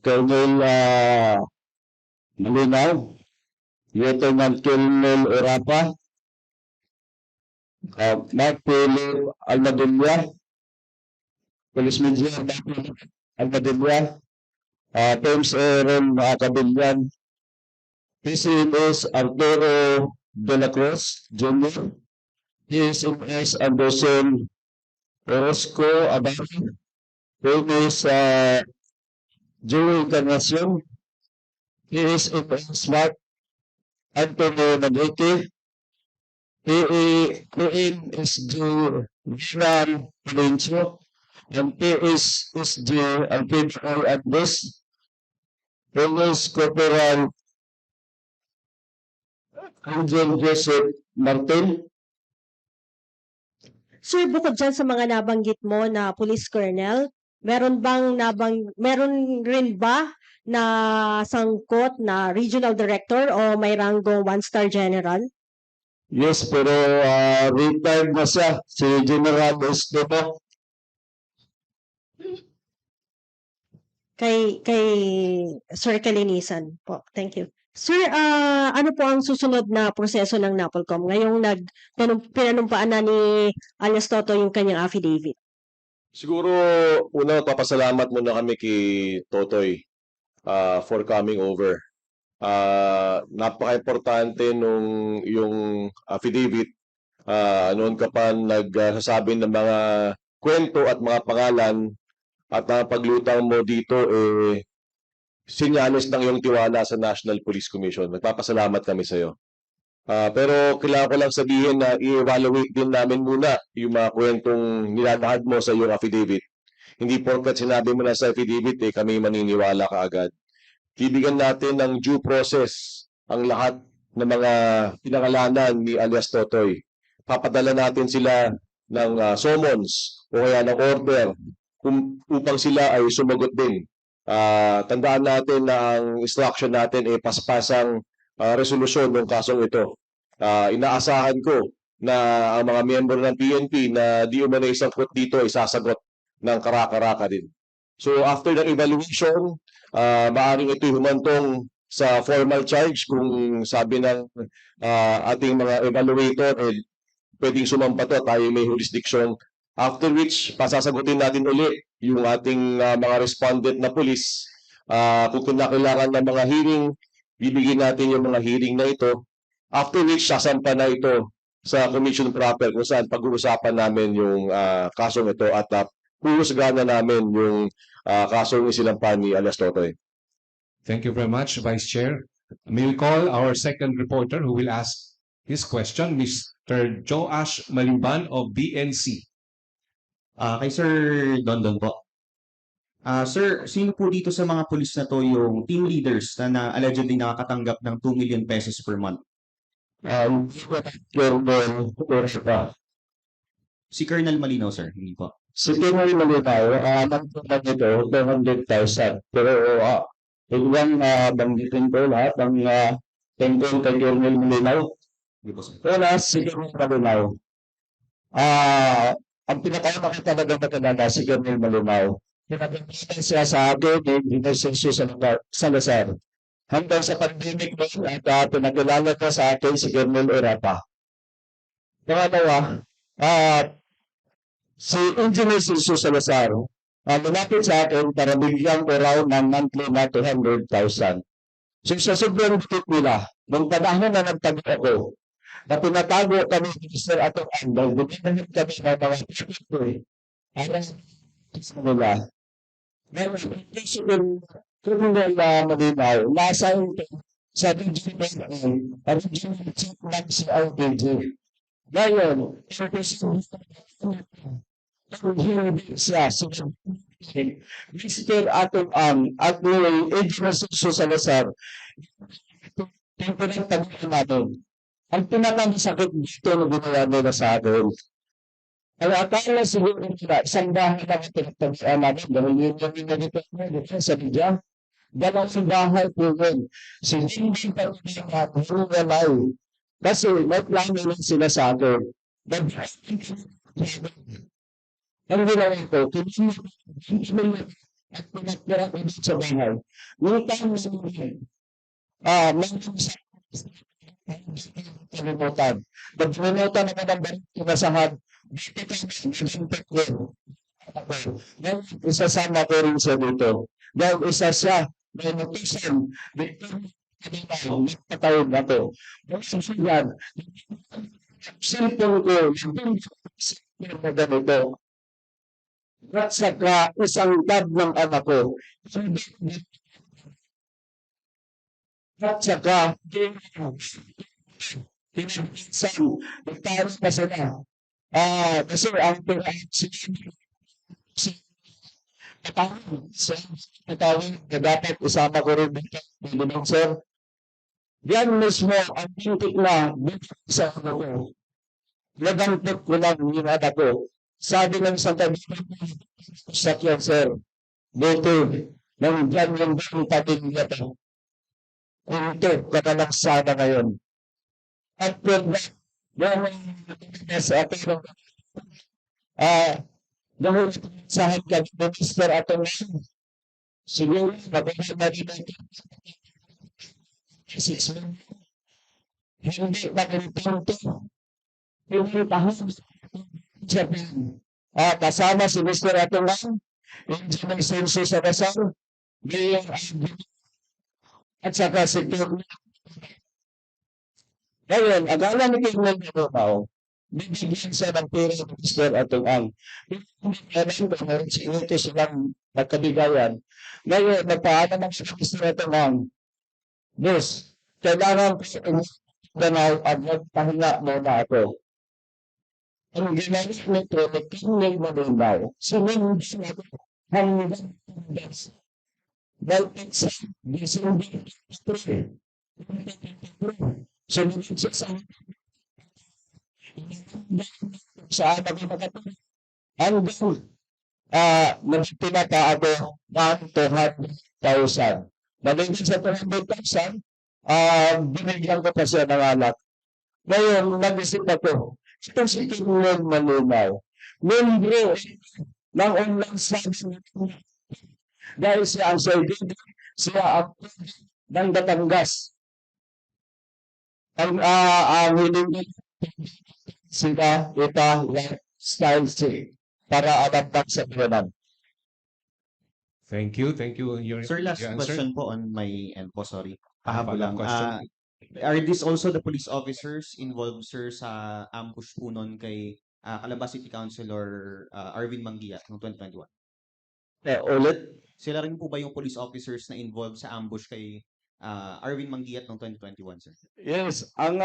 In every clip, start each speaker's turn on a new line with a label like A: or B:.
A: Colonel Malinaw, Lieutenant Colonel Orapa, Mark Philip Almadilla, Police Major Mark Philip Almadilla, James Aaron Cabillan, PCMS Arturo De La Cruz Jr., PSMS Anderson Orozco Abari, PMS Joey Encarnacion, PSMS Mark Antonio Naguete, PMSG Viram Valencio, and PSSG Alfredo Andes, Police Corporal Angel Joseph Martin.
B: Sir, bukod dyan sa mga nabanggit mo na police colonel, meron rin ba na sangkot na regional director o may rango one-star general?
A: Yes, pero retired na siya, si General Esteban.
B: Kay Sir Kalinisan po. Thank you. Sir, ano po ang susunod na proseso ng NAPOLCOM ngayong pinanumpaan na ni alias Toto yung kanyang affidavit?
C: Siguro, una, papasalamat muna kami kay Totoy for coming over. Napaka-importante nung yung affidavit. Noon ka pa nagsasabi ng mga kwento at mga pangalan at ang paglutang mo dito, sinyalis ng iyong tiwala sa National Police Commission. Nagpapasalamat kami sa iyo. Pero kailangan ko lang sabihin na i-evaluate din namin muna yung mga kwentong nilalahad mo sa iyong affidavit. Hindi porkat sinabi mo na sa affidavit, kami maniniwala kaagad. Bibigyan natin ng due process ang lahat ng mga pinangalanan ni alias Totoy. Papadala natin sila ng summons o kaya ng order upang sila ay sumagot din. Tandaan natin na ang instruction natin ay paspasang resolusyon ng kasong ito. Inaasahan ko na ang mga miyembro ng PNP na di umano'y sangkot dito ay sasagot ng karaka-raka din. So after the evaluation, maaaring ito'y humantong sa formal charge kung sabi ng ating mga evaluator, pwedeng sumampa to, tayo may jurisdiction. After which, pasasagutin natin uli yung ating mga respondent na police. Kung kailangan ng mga hearing, bibigyan natin yung mga hearing na ito. After which, sasampa na ito sa commission proper kung saan pag-uusapan namin yung kasong ito at puhusgahan na namin yung kasong isinampan ni alias Totoy.
D: Thank you very much, Vice Chair. May we call our second reporter who will ask his question, Mr. Joash Maliban of BNC.
E: Kay Sir Dondon po. Sir, sino po dito sa mga pulis na to yung team leaders na allegedly nakakatanggap ng 2 million pesos per month? Si Colonel Malinaw, sir, hindi po.
A: Si Colonel Malinaw, nagpunta nito 200,000. Pero huwag banggitin ko lahat ng tungkol kay Colonel Malinaw.
E: Hindi po, sir.
A: Una, si Colonel Malinaw. Ang pinakaunang talaga nakilala si Colonel Malinaw. Pinagamitan siya sa akin ni Inesensyo Salazar. Hanggang sa pandemic mo at pinakilala ka sa akin si Colonel Orapa. Pangalawa, si Engineer Inesensyo Salazar, lumapit sa akin para bigyan ko raw ng monthly na 200,000. So sa sobrang bukit nila, nung panahon na nagtago ako, na pinatago kami ni Mr. Atong Andal, bumibigyan kami ng mga picture. Para sa nila. Meron si Colonel Malinaw, nasa sa regional chief ng CRPG. Ngayon, siya, Mr. Atong at may Edwin Salazar, yung pinagtagulan natin. Ang pinakamisakit dito na ginawa nila sa akin. Ang akala siguro nila, isang bahay lang ang pinagtagulan natin dahil yun yung nagitag mo dito sa Bidya. Dalawang bahay po yun. Si hindi pa rin nga walay. Kasi may plano lang sila sa akin. Ang ginawa ko, at pinagpira ko dito sa bahay. Yung time na yun, meron sa kalimutan. Nagkalimutan ako ng balik kinasahad. Dito kami, nalimpak ko. Ngayon, isasama ko rin siya dito. Dahil isa siya, may notisan, dito nagpatayin ako. Kasi yan, cellphone ko, yung na ganito. At saka isang tab ng anak ko. At saka, pinagpisan, nagtaro pa sila. Kasi ang patawin na dapat isama ko rin dito. Hindi bang, sir? Yan mismo ang pintik na dito sa ano ko. Nagampit ko lang yung anak ko. Sabi ng Santa Biblia, sakyan, sir. Dito, nang dyan yung pamilya to. Ito, katalang sana ngayon. At yung sa atin, dahil sa hanggang minister ato ngayon, siguro, magandang na rin natin. 6 million. Hindi magandang to. Hindi tahong Japan. Kasama si Mr. ato ngayon, hindi ng senso sa kasal, Mayor at saka si Kirby. Ngayon, agala ni Kirby na Romao, bibigyan siya ng pera ng Mr. atong ang. Hindi ko meron si ito silang nagkabigayan. Ngayon, nagpaanan ng Mr. atong ang. Yes, kailangan ko ganaw at magpahinga muna ako. Ang ginamit nito, nagkinig malinaw. Sumunod siya hanggang das. Dahil sa December 3, sumunod siya sa anak na kapatid. Hanggang nagpinaka ako ng 200,000. Nalingin sa 200,000, binigyan ko pa siya ng alak. Ngayon, nag-isip ako, ito si Tingnan Malinaw. Membro ng online service dahil siya ang service, siya ang ng Batangas. Ang hiling sila lifestyle para adaptan sa Vietnam.
D: Thank you. Thank you.
E: Sir, last
D: your answer.
E: question po on my end po, sorry. Pahabol
D: Follow-up
E: lang.
D: question.
E: Are these also the police officers involved, sir, sa ambush po nun kay Calabas City Councilor Arvin Manguia noong 2021?
A: Ulit,
E: Sila rin po ba yung police officers na involved sa ambush kay Arvin Manguia noong 2021, sir?
A: yes, ang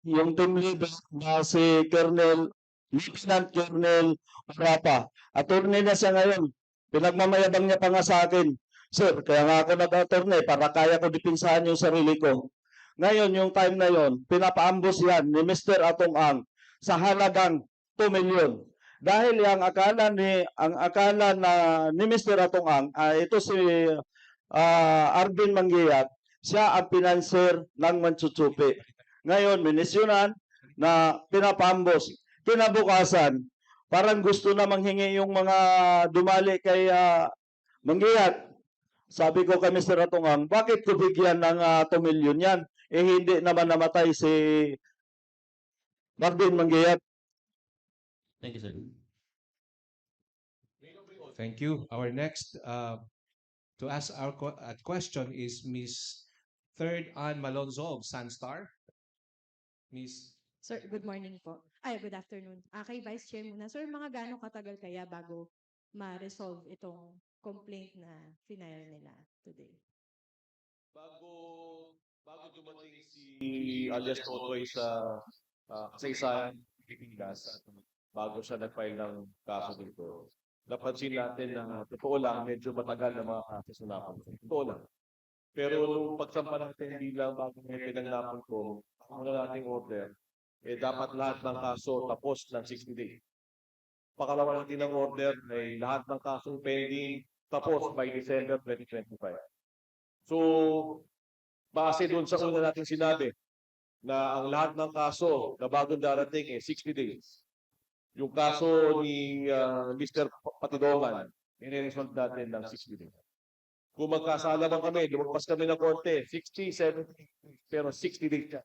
A: yung team leader na si Colonel, Lieutenant Colonel Arapa, attorney na siya ngayon. Pinagmamayabang niya pa nga sa akin. Sir, kaya nga ako nag-attorney para kaya ko dipinsahan yung sarili ko. Ngayon, yung time na yon, pinapaambos yan ni Mr. Atong Ang sa halagang 2 million. Dahil ang akala ni Mr. Atong Ang, ito si Arvin Manguiat, siya ang pinanser ng Manchuchupi. Ngayon, minisyonan na pinapambos. Kinabukasan, parang gusto na manghingi yung mga dumali kay Manguiat. Sabi ko kay Mr. Atungang, bakit ko bigyan ng 2 million yan? Hindi naman namatay si Arvin Manguiat.
E: Thank you, sir.
D: Thank you. Our next to ask our question is Miss Third Ann Malonzo of Sunstar. Miss.
F: Sir, good morning po. Ay, good afternoon. Kay Vice Chair muna. Sir, mga gaano katagal kaya bago ma-resolve itong complaint na final nila today?
C: Bago dumating si alias Totoy sa kasaysayan Pilipinas, bago siya nag-file ng kaso dito, napansin natin na totoo lang, medyo matagal na mga kaso na napon. Totoo lang. Pero nung pagsampa natin bilang bago may pinag-napon ko, ang nating order, dapat lahat ng kaso tapos ng 60 days. Pakalawa natin ng order ay lahat ng kasong pending tapos by December 2025. So, base doon sa una natin sinabi na ang lahat ng kaso na bagong darating 60 days. Yung kaso ni Mr. Patidongan, i-resolve natin ng 60 days. Kung magkasala lang kami, lumagpas kami ng korte, 60, 70, pero 60 days ka.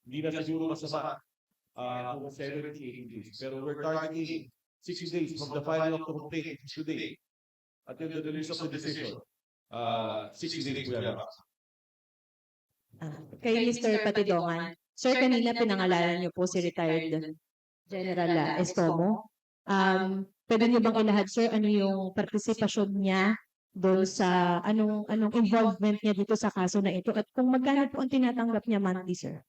C: Hindi na siguro masama kung 70, 80 days. Pero we're targeting 60 days from the filing of the complaint today until the release of the decision. 60 days we have.
F: Kay Mr. Patidongan, sir, kanina pinangalanan niyo po si retired General Estomo. Pwede niyo bang ilahad, sir, ano yung partisipasyon niya doon sa anong involvement niya dito sa kaso na ito at kung magkano po ang tinatanggap niya monthly, sir?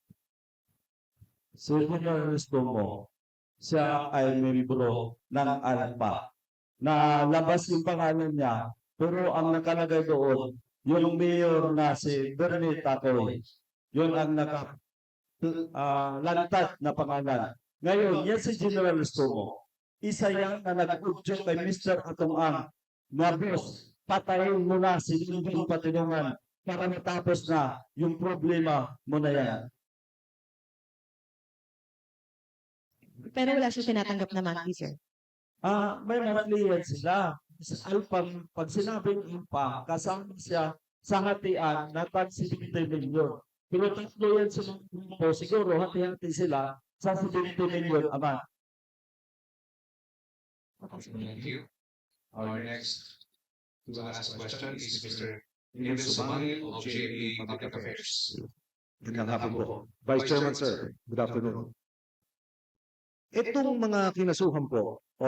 A: Si General Estomo, siya ay membro ng ALPA. Na labas yung pangalan niya, pero ang nakalagay doon, yung mayor na si Bernie Tacoy, yun ang lantad na pangalan. Ngayon, yan si General Estomo. Isa yan na nag-udyo kay Mr. Atungang na boss, patayin mo na si Lindong Patidongan para matapos na yung problema mo na yan.
F: Pero wala siya tinatanggap na monthly, sir.
A: May monthly yan sila. Pag sinabing impa, kasama siya sa hatian na tag 70 million. Pero tatlo yan sa mga siguro hati-hati sila sa 70 million a month.
D: Thank you. Our next to ask question is Mr. Emil Sumangil of JA Public Affairs.
G: Magandang hapon po. Vice Chairman, sir. Good afternoon. Itong mga kinasuhan po o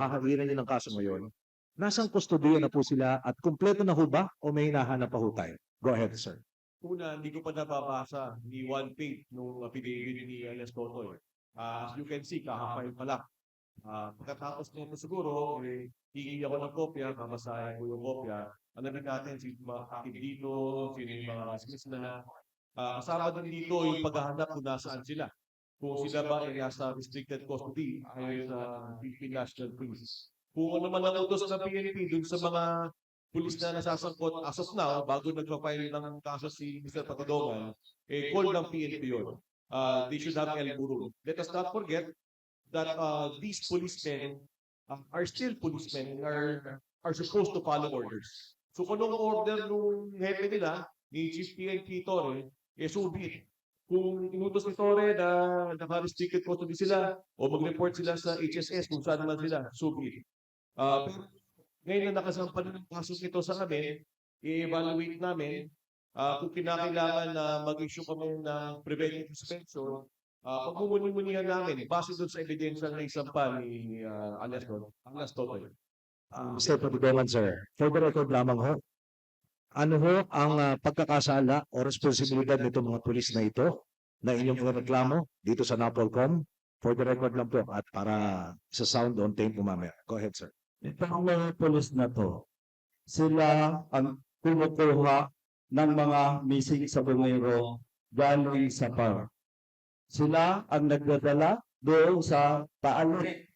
G: hahagiran niyo ng kaso ngayon, nasang kustodiya na po sila at kumpleto na ho ba o may hinahanap pa ho tayo? Go ahead, sir.
C: Una, hindi ko pa nababasa ni one page nung affidavit ni Alias Totoy. As you can see, kakapay pa lang. Pagkatapos nito siguro, hihingi ako ng kopya, babasahin ko yung kopya. Alamin natin sino yung mga active dito, sino yung mga dismiss na. Kasama din dito yung paghahanap kung nasaan sila. Kung sila ba ay nasa restricted custody ayon sa Philippine National Police. Kung ano man ang utos ng PNP dun sa mga pulis na nasasangkot as of now, bago nagpa-file ng kaso si Mr. Patidongan, call ng PNP yun. They should have El Burul. Let us not forget that these policemen are still policemen and are supposed to follow orders. So kung anong order nung hepe nila, ni Chief PNP Torre, subit. Kung inutos ni Torre na naka-restricted custody sila o mag-report sila sa HSS kung saan naman sila, subit. Pero ngayon na nakasampan ng kaso ito sa amin, i-evaluate namin kung kinakailangan na mag-issue kami ng preventive suspension, pagmumuni-munihan namin base doon sa ebidensya na isampa ni Alias Totoy.
G: Mr. Patidongan, sir. For the record lamang ho, ano ho ang pagkakasala o responsibilidad nitong mga pulis na ito na inyong mga reklamo dito sa NAPOLCOM? For the record lang po at para sa sound on tape mamaya. Go ahead, sir.
A: Itong mga polis na to, sila ang kumukuha ng mga missing sa bumero galing sa PAR. Sila ang nagdadala doon sa paalit.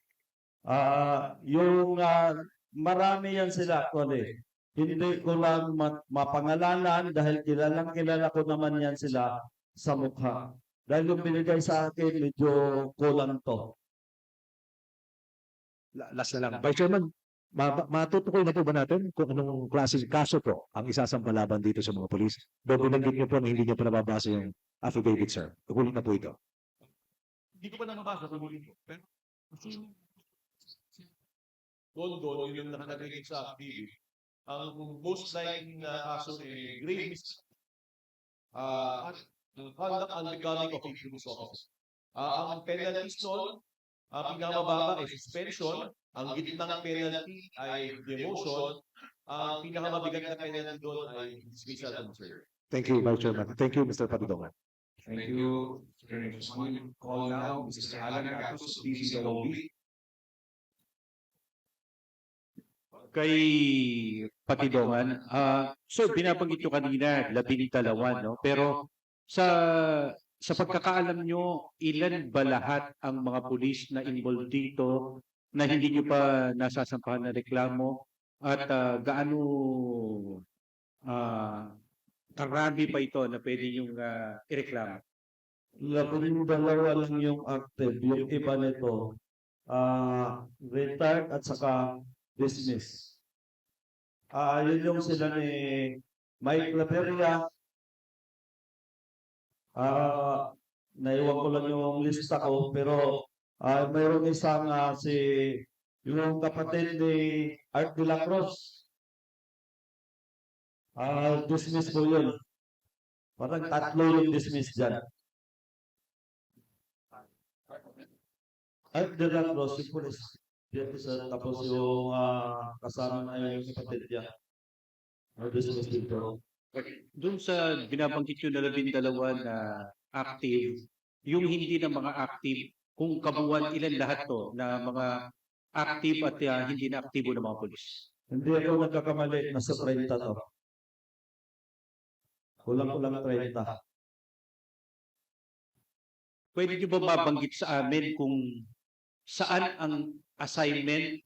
A: Marami yan sila, Kole. Hindi ko lang mapangalanan dahil kilala ko naman yan sila sa mukha. Dahil yung binigay sa akin, medyo kulang to.
G: Last na lang. Vice Chairman, matutukoy na po ba natin kung anong klaseng kaso po ang isasampalaban dito sa mga polis? Doon binanggit niyo po na hindi niyo pa nababasa yung affidavit, sir. Huli na po ito.
C: Hindi ko pa nababasa sa huli ko. Pero doon yung nakalagay sa affidavit. Ang most likely na kaso ay grave misconduct conduct unbecoming of a police officer. Ang penalties doon, ang pinakamababa ay suspension, ang gitnang penalty ay demotion, ang pinakamabigat na penalty doon ay dismissal and transfer.
G: Thank you, Vice Chairman. Thank you, Mr. Patidongan.
D: Thank you, Mr. Emil Sumangil. Call now Mr. Alan Agatos, DCLOB.
H: Kay Patidongan, so binabanggit nyo kanina, 12, no? Pero sa pagkakaalam nyo, ilan ba lahat ang mga pulis na involved dito na hindi nyo pa nasasampahan na reklamo? At gaano karami pa ito na pwede yung ireklamo?
A: 12 lang yung active. Yung iba nito, retired at saka dismiss.
I: Yun yung sila ni Mike Laperia. Naiwan ko lang yung lista ko, pero mayroong isang yung kapatid ni Art de la Cruz. Dismiss ko yun. Parang tatlo yung dismiss dyan. Art de la Cruz, yung police. Tapos yung kasama na yung kapatid niya. Dismiss dito.
H: Doon sa binabanggit nyo na 12 na active, yung hindi na mga active, kung kabuuan ilan lahat to na mga active at hindi na aktibo ng mga polis.
I: Hindi ako nagkakamali, nasa 30 to. Kulang-kulang 30.
H: Pwede nyo ba mabanggit sa amin kung saan ang assignment,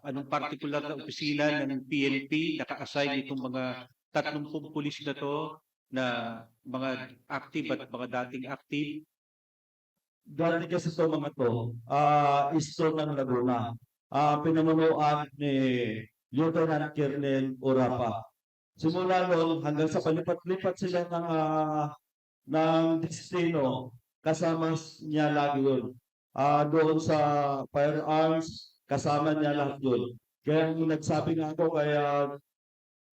H: anong particular na opisina ng PNP naka-assign itong mga 30 pulis na to na mga active at mga dating active?
I: Dati kasi ito mga to, Eastern ng Laguna. Pinamunuan ni Lieutenant Colonel Orapa. Simula noon hanggang sa palipat-lipat sila ng destino, kasama niya lagi yun. Doon sa firearms, kasama niya lahat yun. Kaya nagsabi nga ako kaya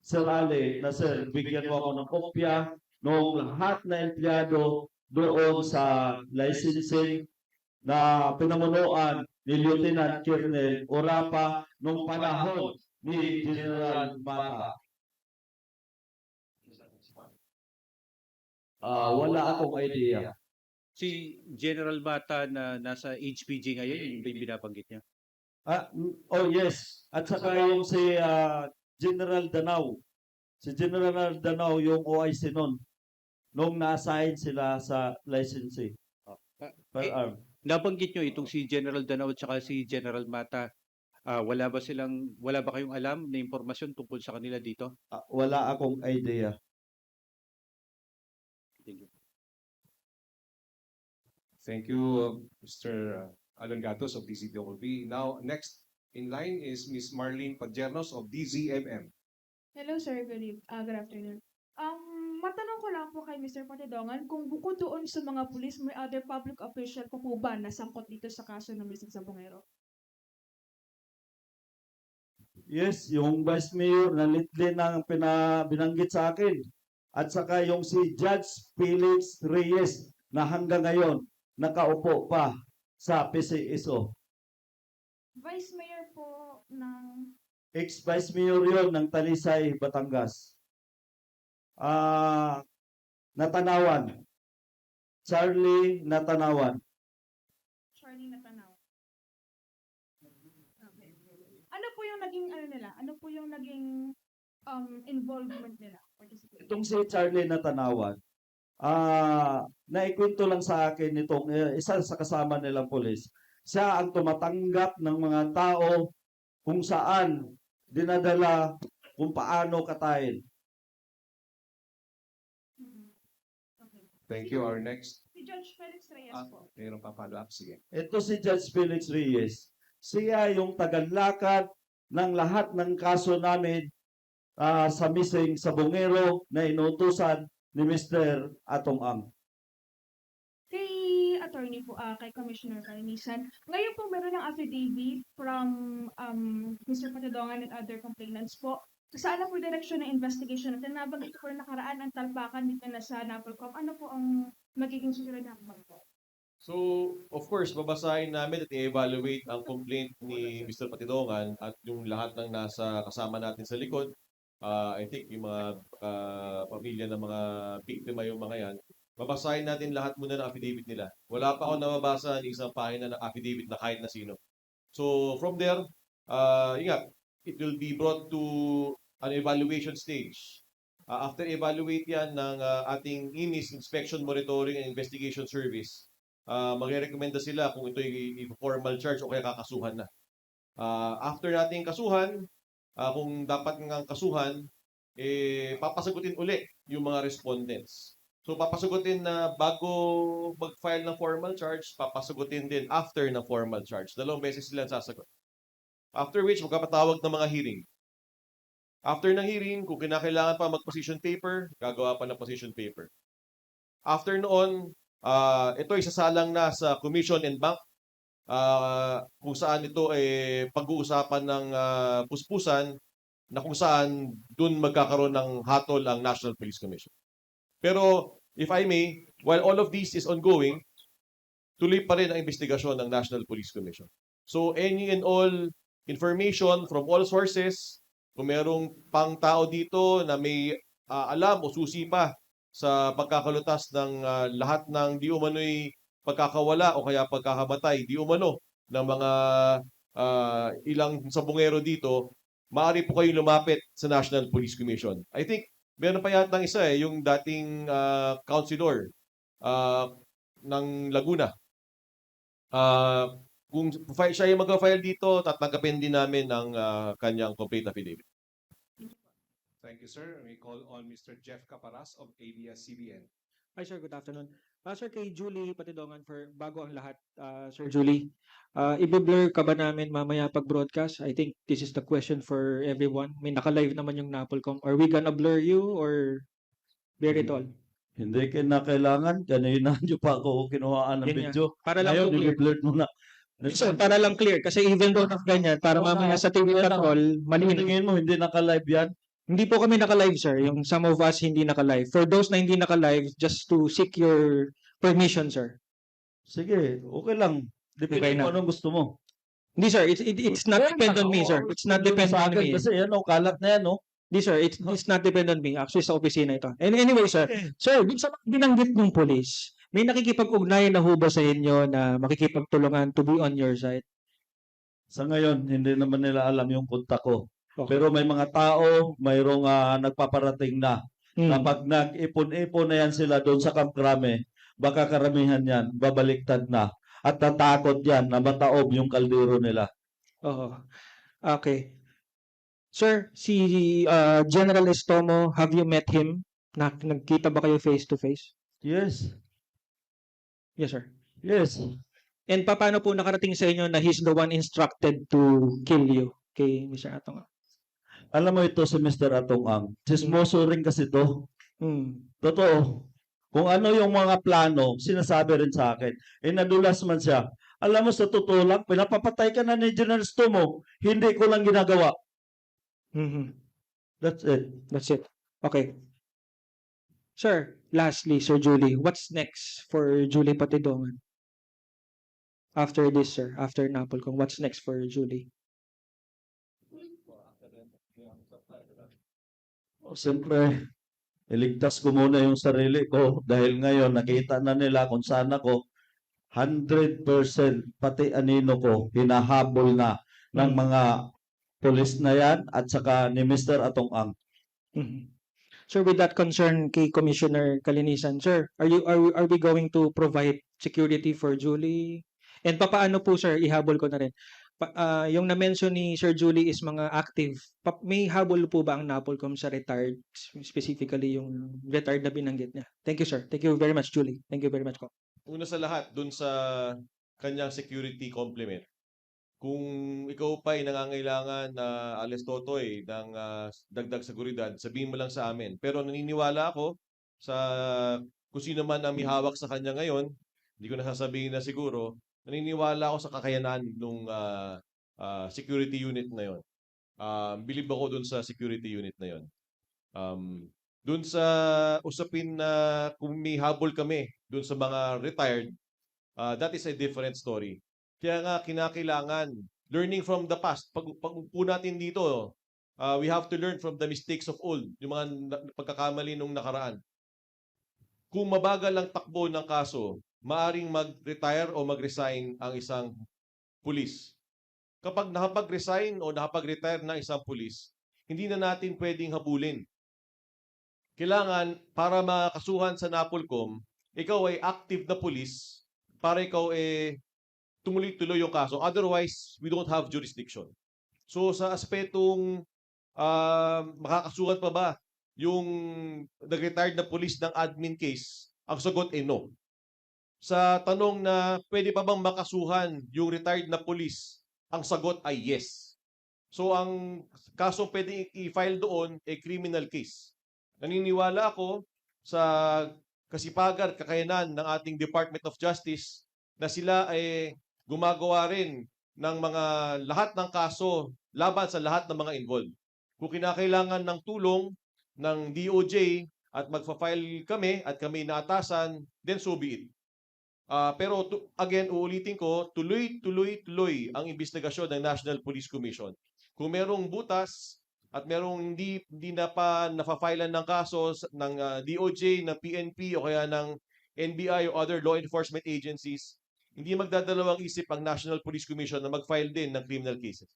I: Sir Ali, na sir, bigyan mo ako ng kopya ng lahat na empleyado doon sa licensing na pinamunuan ni Lieutenant Colonel Orapa nung panahon ni General Mata. Wala akong idea.
H: Si General Mata na nasa HPG ngayon, yun yung binabanggit niya.
I: Oh yes. At saka yung si General Danao. Si General Danao yung OIC noon. Nung na-assign sila sa licensing. Firearm.
H: Nabanggit nyo itong si General Danao at saka si General Mata. Wala ba kayong alam na impormasyon tungkol sa kanila dito?
I: Wala akong idea.
H: Thank you.
D: Thank you, Mr. Alan Gatos of DCWP. Now, next in line is Ms. Marlene Pajernos of DZMM.
J: Hello sir, good afternoon. Matanong ko lang po kay Mr. Patidongan kung bukod doon sa mga pulis, may other public official po ba na sangkot dito sa kaso ng Mr. Sabongero?
I: Yes, yung Vice Mayor na lately nang binanggit sa akin. At saka yung si Judge Felix Reyes na hanggang ngayon nakaupo pa sa PCSO.
J: Vice Mayor po ng...
I: Ex-Vice Mayor yun ng Talisay, Batangas. Natanawan. Charlie Natanawan.
J: Charlie Natanaw. Okay. Ano po yung naging nila? Ano po yung naging involvement nila?
I: Itong si Charlie Natanawan, naikwento lang sa akin nitong isa sa kasama nilang polis. Siya ang tumatanggap ng mga tao kung saan dinadala kung paano katayin.
J: Okay.
D: Thank you. Our next,
J: Si Judge Felix Reyes po.
D: mayroong pa-follow up. Sige.
I: Ito si Judge Felix Reyes. Siya yung tagalakad ng lahat ng kaso namin sa missing sa Bungero na inutusan ni Mr. Atong Ang.
J: Kay attorney po, kay Commissioner Carnisan, ngayon po meron ng affidavit from Mr. Patidongan and other complainants po. Saan na po direksyon ng investigation natin? Nabanggit ko na nakaraan ang talpakan dito na sa NAPOLCOM. Ano po ang magiging susunod na po?
C: So, of course, babasahin namin at i-evaluate ang complaint ni Mr. Patidongan at yung lahat ng nasa kasama natin sa likod. I think yung mga pamilya ng mga biktima yung mga yan. Babasahin natin lahat muna ng affidavit nila. Wala pa ako nababasa ng isang pahina ng affidavit na kahit na sino. So, from there, it will be brought to an evaluation stage. After evaluate yan ng ating IMIS, Inspection, Monitoring, and Investigation Service, magre-recommenda sila kung ito yung formal charge o kaya kakasuhan na. After nating kasuhan, kung dapat ng kasuhan, papasagutin uli yung mga respondents. So, papasagutin na bago mag-file ng formal charge, papasagutin din after ng formal charge. 2 beses sila sasagot. After which, magkapatawag ng mga hearing. After ng hearing, kung kinakailangan pa mag-position paper, gagawa pa ng position paper. After noon, ito ay sasalang na sa Commission and Bank kung saan ito ay pag-uusapan ng puspusan na kung saan dun magkakaroon ng hatol ang National Police Commission. Pero if I may, while all of this is ongoing, tuloy pa rin ang investigasyon ng National Police Commission. So any and all information from all sources, kung merong pang tao dito na may alam o susi pa sa pagkakalutas ng lahat ng di umano'y pagkakawala o kaya pagkakamatay di umano ng mga ilang sabungero dito, maaari po kayong lumapit sa National Police Commission. I think meron pa yata isa yung dating councilor ng Laguna. Kung siya yung mag-file dito, tatanggapin din namin ang kanyang complete affidavit.
D: Thank you, sir. We call on Mr. Jeff Caparas of ABS-CBN.
K: Hi sir, good afternoon. Sir, kay Julie Patidongan, for bago ang lahat, Sir Julie, i-blur ka ba namin mamaya pag-broadcast? I think this is the question for everyone. May naka-live naman yung Napolcom. Are we gonna blur you or bear it all?
I: Hindi kailangan. Kanina nyo pa ako kinuhaan ng
K: Yun nga.
I: video.
K: Para lang
I: Ngayon,
K: po clear.
I: i-blurt mo na.
K: Sir, para lang clear. Kasi even though na ganyan, para mamaya sa TV Patrol, malinaw.
I: Tingin mo, hindi naka-live yan?
K: Hindi po kami naka-live, sir. Yung some of us hindi naka-live. For those na hindi naka-live, just to seek your permission, sir.
I: Sige, okay lang. Depende
K: Okay na.
I: kung anong gusto mo.
K: Hindi, sir. It's not depend on me, sir. It's not depend
I: Sa
K: on
I: akin
K: me.
I: kasi yan, kalat na yan, no?
K: Hindi, sir. It's not depend on me. Actually, sa opisina ito. And anyway, sir. Sir, dun sa mga binanggit ng police, may nakikipag-ugnayan na ho ba sa inyo na makikipagtulungan to be on your side?
I: Sa ngayon, hindi naman nila alam yung kontak ko.
K: Okay.
I: Pero may mga tao, mayroong nagpaparating na.
K: Hmm.
I: Kapag nag-ipon-ipon na yan sila doon sa Camp Crame, baka karamihan yan, babaliktad na. At tatakot yan na mataob yung kaldero nila.
K: Oo. Okay. Sir, si General Estomo, have you met him? Nagkita ba kayo face to face?
I: Yes,
K: Yes, sir.
I: yes.
K: And paano po nakarating sa inyo na he's the one instructed to kill you kay Mr. Atong?
I: Alam mo ito si Mr. Atong Ang. Chismoso rin kasi to.
K: Hmm.
I: Totoo. Kung ano yung mga plano, sinasabi rin sa akin. Nadulas man siya. Alam mo, sa totoo lang, pinapapatay ka na ni General Estomo. Hindi ko lang ginagawa.
K: Mhm.
I: That's it.
K: That's it. Okay. Sir, lastly, Sir Julie, what's next for Julie Patidongan? After this, sir, after Napolcom, what's next for Julie?
I: Siyempre, iligtas ko muna yung sarili ko dahil ngayon nakita na nila kung saan ako 100% pati anino ko hinahabol na ng mga pulis na yan at saka ni Mr. Atong Ang.
K: Mhm. Sir, with that concern kay Commissioner Kalinisan, sir, are we going to provide security for Julie? And papaano po, sir, ihabol ko na rin. Yung na-mention ni Sir Julie is mga active. May habol po ba ang Napolcom sa retired, specifically yung retired na binanggit niya? Thank you, sir. Thank you very much, Julie. Thank you very much, ko.
C: Una sa lahat, dun sa kanyang security complement. Kung ikaw pa ay nangangailangan na alis totoy ng dagdag seguridad, sabihin mo lang sa amin. Pero naniniwala ako sa kung sino man ang may hawak sa kanya ngayon, hindi ko nasasabihin na siguro, naniniwala ako sa kakayanan ng security unit na yon. Believe ako dun sa security unit na yon. Dun sa usapin na kung may habol kami dun sa mga retired, that is a different story. Kaya nga kinakailangan learning from the past. Pag upo natin dito, we have to learn from the mistakes of old, yung mga pagkakamali nung nakaraan. Kung mabagal ang takbo ng kaso, maaring mag-retire o mag-resign ang isang pulis. Kapag nakapag-resign o nakapag-retire na isang pulis, hindi na natin pwedeng habulin. Kailangan, para makasuhan sa Napolcom, ikaw ay active na pulis para ikaw tumuloy-tuloy yung kaso. Otherwise, we don't have jurisdiction. So, sa aspetong makakasuhan pa ba yung nag-retired na pulis ng admin case, ang sagot ay no. Sa tanong na pwede pa bang makasuhan yung retired na pulis, ang sagot ay yes. So ang kaso pwedeng i-file doon ay criminal case. Naniniwala ako sa kasipagan at kakayanan ng ating Department of Justice na sila ay gumagawa rin ng mga lahat ng kaso laban sa lahat ng mga involved. Kung kinakailangan ng tulong ng DOJ at magfa-file kami at kami inaatasan, then so be it. Pero again, uulitin ko, tuloy ang investigasyon ng National Police Commission. Kung merong butas at merong hindi na pa nafa-filean ng kaso ng DOJ, ng PNP o kaya ng NBI o other law enforcement agencies, hindi magdadalawang isip ang National Police Commission na mag-file din ng criminal cases.